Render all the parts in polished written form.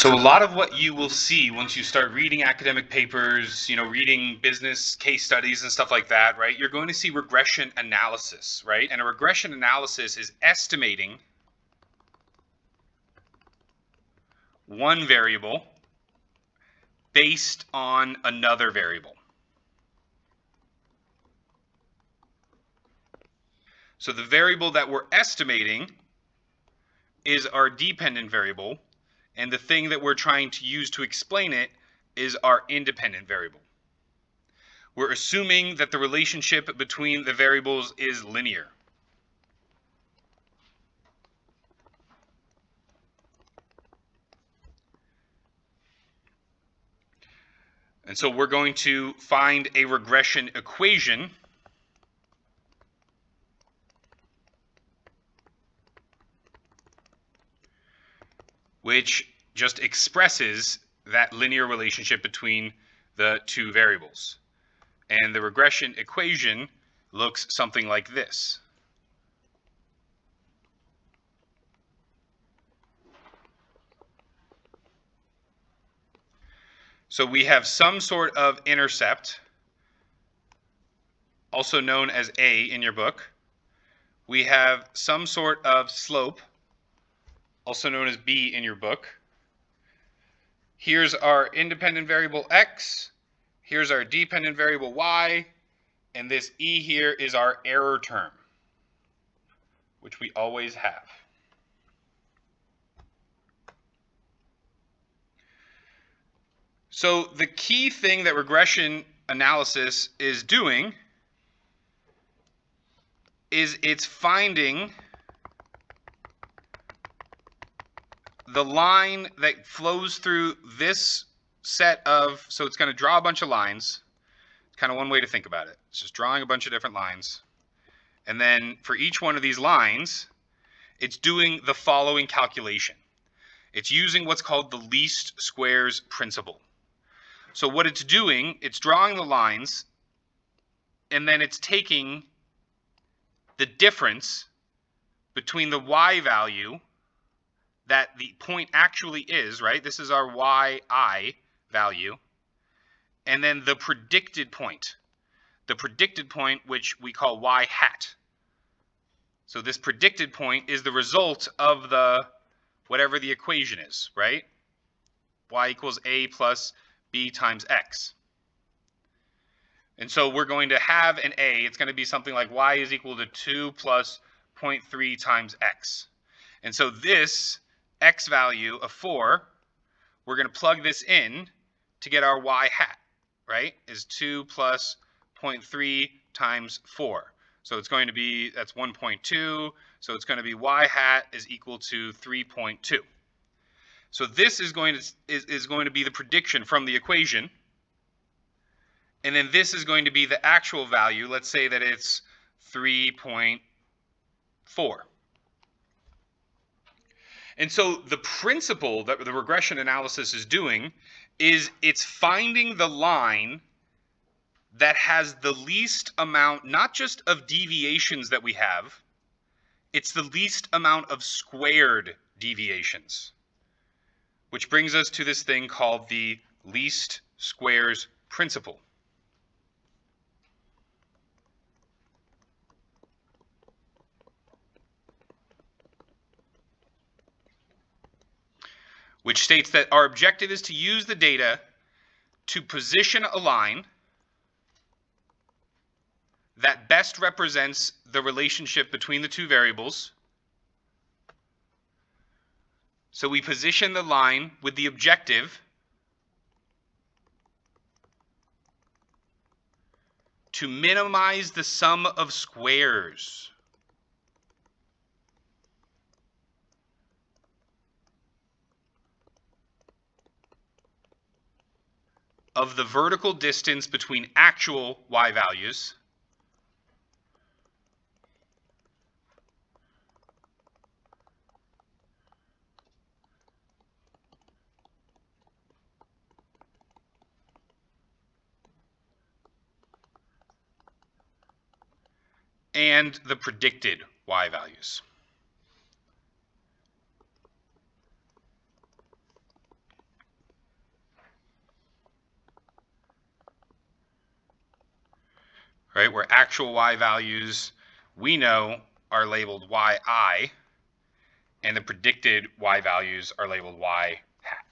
So a lot of what you will see once you start reading academic papers, reading business case studies and stuff like that, right? You're going to see regression analysis, right? And a regression analysis is estimating one variable based on another variable. So the variable that we're estimating is our dependent variable, and the thing that we're trying to use to explain it is our independent variable. We're assuming that the relationship between the variables is linear. And so we're going to find a regression equation which just expresses that linear relationship between the two variables. And the regression equation looks something like this. So we have some sort of intercept, also known as A in your book. We have some sort of slope, also known as B in your book. Here's our independent variable x, here's our dependent variable y, and this E here is our error term, which we always have. So the key thing that regression analysis is doing is it's finding the line that flows through this set of, so it's going to draw a bunch of lines. It's kind of one way to think about it. It's just drawing a bunch of different lines. And then for each one of these lines, it's doing the following calculation. It's using what's called the least squares principle. So what it's doing, it's drawing the lines, and then it's taking the difference between the y value that the point actually is, right? This is our yi value, and then the predicted point. The predicted point, which we call y hat. So this predicted point is the result of the whatever the equation is, right? Y equals a plus b times x. And so we're going to have an a. It's going to be something like y is equal to 2 plus 0.3 times x. And so this x value of 4, we're going to plug this in to get our y hat, right? Is 2 plus 0.3 times 4. So it's going to be, that's 1.2. So it's going to be y hat is equal to 3.2. So this is going to be the prediction from the equation. And then this is going to be the actual value. Let's say that it's 3.4. And so the principle that the regression analysis is doing is it's finding the line that has the least amount, not just of deviations that we have, it's the least amount of squared deviations. Which brings us to this thing called the least squares principle. Which states that our objective is to use the data to position a line that best represents the relationship between the two variables. So we position the line with the objective to minimize the sum of squares. Of the vertical distance between actual y values and the predicted y values. right? Where actual y values we know are labeled yi, and the predicted y values are labeled y hat.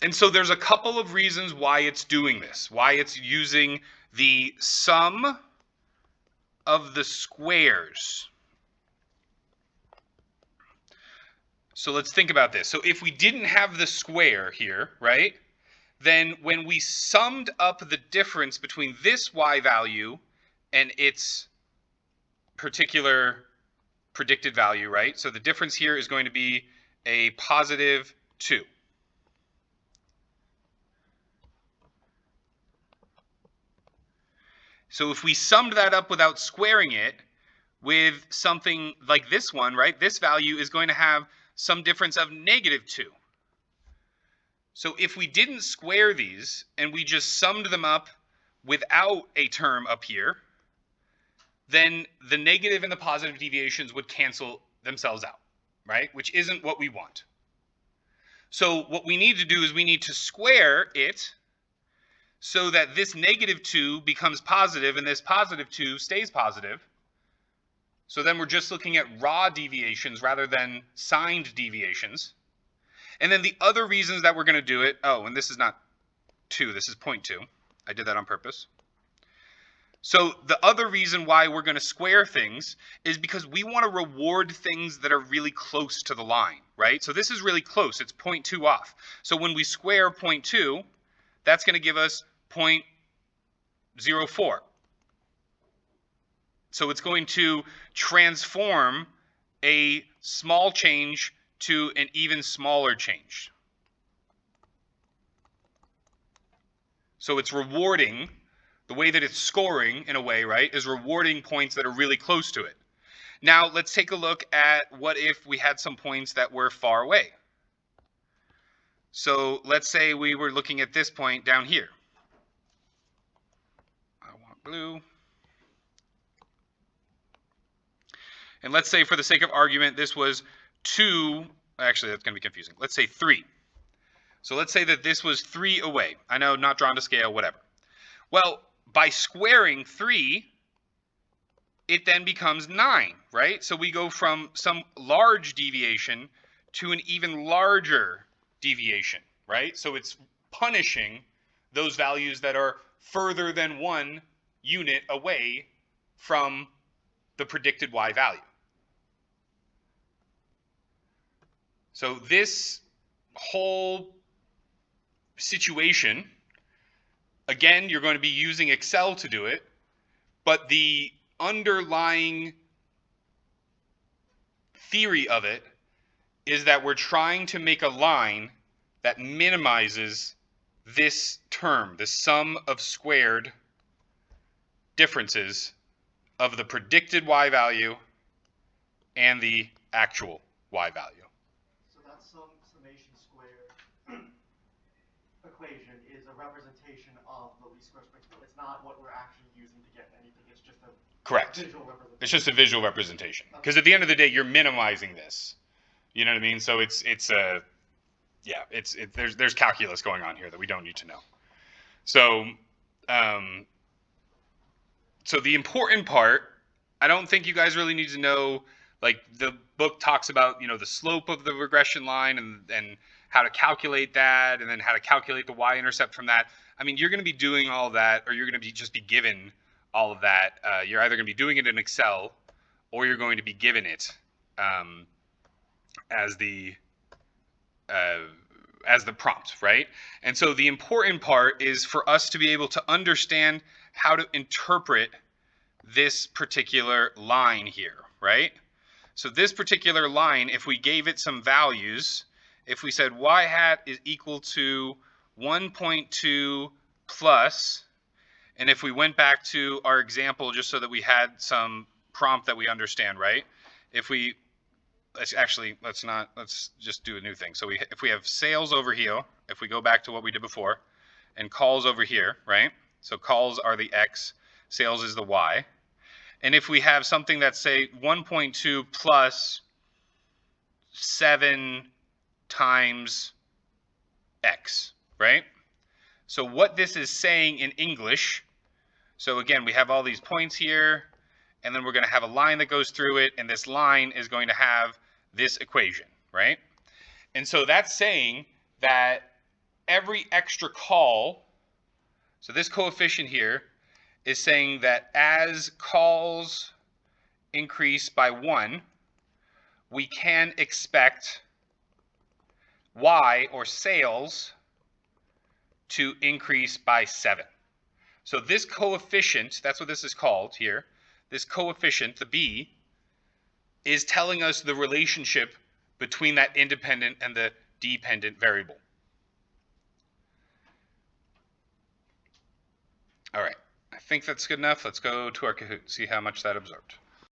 And so there's a couple of reasons why it's doing this, why it's using the sum of the squares. So let's think about this. So if we didn't have the square here, right, then when we summed up the difference between this y value and its particular predicted value, right? So the difference here is going to be a positive 2. So if we summed that up without squaring it with something like this one, right, this value is going to have some difference of negative 2. So if we didn't square these and we just summed them up without a term up here, then the negative and the positive deviations would cancel themselves out, right? Which isn't what we want. So what we need to do is we need to square it so that this negative 2 becomes positive and this positive 2 stays positive. So then we're just looking at raw deviations rather than signed deviations. And then the other reasons that we're going to do it, oh, and this is not 2, this is 0.2. I did that on purpose. So the other reason why we're going to square things is because we want to reward things that are really close to the line, right? So this is really close. It's 0.2 off. So when we square 0.2, that's going to give us 0.04. So it's going to transform a small change to an even smaller change. So it's rewarding, the way that it's scoring in a way, right, is rewarding points that are really close to it. Now let's take a look at what if we had some points that were far away. So let's say we were looking at this point down here. I want blue. And let's say for the sake of argument, this was 2, actually that's going to be confusing. Let's say 3. So let's say that this was 3 away. I know, not drawn to scale, whatever. Well, by squaring 3, it then becomes 9, right? So we go from some large deviation to an even larger deviation, right? So it's punishing those values that are further than 1 unit away from the predicted y value. So this whole situation, again, you're going to be using Excel to do it, but the underlying theory of it is that we're trying to make a line that minimizes this term, the sum of squared differences of the predicted y value and the actual y value. So that summation squared equation is a representation of the least squares principle. It's not what we're actually using to get anything. It's just a Correct. visual representation. It's just a visual representation. Because at the end of the day, you're minimizing this. You know what I mean? So there's calculus going on here that we don't need to know. So so the important part, I don't think you guys really need to know, like the book talks about, you know, the slope of the regression line and how to calculate that, and then how to calculate the y-intercept from that. I mean, you're going to be doing all of that, or you're going to be just be given all of that. You're either going to be doing it in Excel, or you're going to be given it as the prompt, right? And so the important part is for us to be able to understand how to interpret this particular line here, right? So this particular line, if we gave it some values, if we said y hat is equal to 1.2 plus, and if we went back to our example just so that we had some prompt that we understand, right? If we let's just do a new thing. So if we have sales over here, if we go back to what we did before, and calls over here, right? So calls are the x, sales is the y. And if we have something that's, say, 1.2 plus 7 times x, right? So what this is saying in English, so again, we have all these points here, and then we're going to have a line that goes through it, and this line is going to have this equation, right? And so that's saying that every extra call, so this coefficient here is saying that as calls increase by 1, we can expect Y, or sales, to increase by 7. So this coefficient, that's what this is called here, this coefficient, the B, is telling us the relationship between that independent and the dependent variable. All right, I think that's good enough. Let's go to our Kahoot, see how much that absorbed.